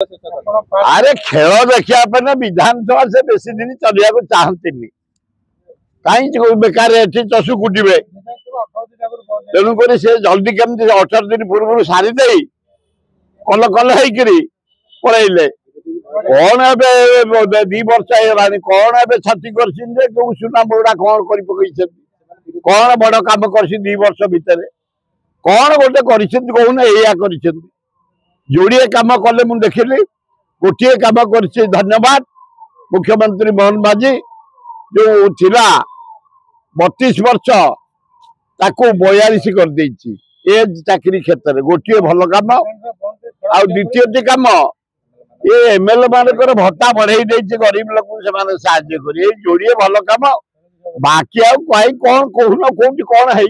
अरे खेल देखा ना विधानसभा से बेसी दिन चलिया को चाहती कहीं बेकार चषु कुटे तेणुक से जल्दी केमती 18 दिन पूर्व सारीदे कल कल पलैले कौन ए 2 वर्ष है कौन ए छाती कर सुना बुड़ा कौन कर कौन बड़ कम कर 2 वर्ष भितर कौन गोटे कहना या जोड़े कम कले मुझे देखिली गोटे कम कर धन्यवाद मुख्यमंत्री मोहन माझी जो थिला 32 वर्ष ताकू 42 कर देछि ए चाकरी क्षेत्र में गोटे भल कम आ द्वितीय कम ये एमएलए मानकर भत्ता बढ़ाई देछि गरीब लोक से साहाय्य कर जोड़े भल कम बाकी आ कहीं कौन कहून कौटी कौन है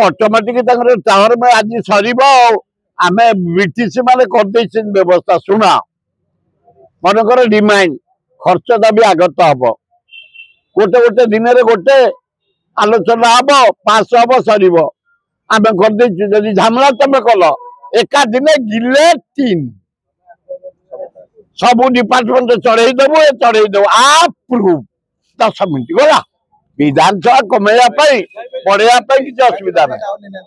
ऑटोमेटिक टावर में आज सर आम ब्रिटिश माने कर व्यवस्था शुणा मनकर डिमांड खर्च दाबी आगत हम गोटे गोटे दिन गोटे आलोचना हम पास हम सर आम कर झामला तुम कल एका दिन गिले 3 सब डिपार्टमेंट चढ़ईदेव आप्रूव 10 मिनट गला विधानसभा कमेया पढ़ाई किसी असुविधा नहीं।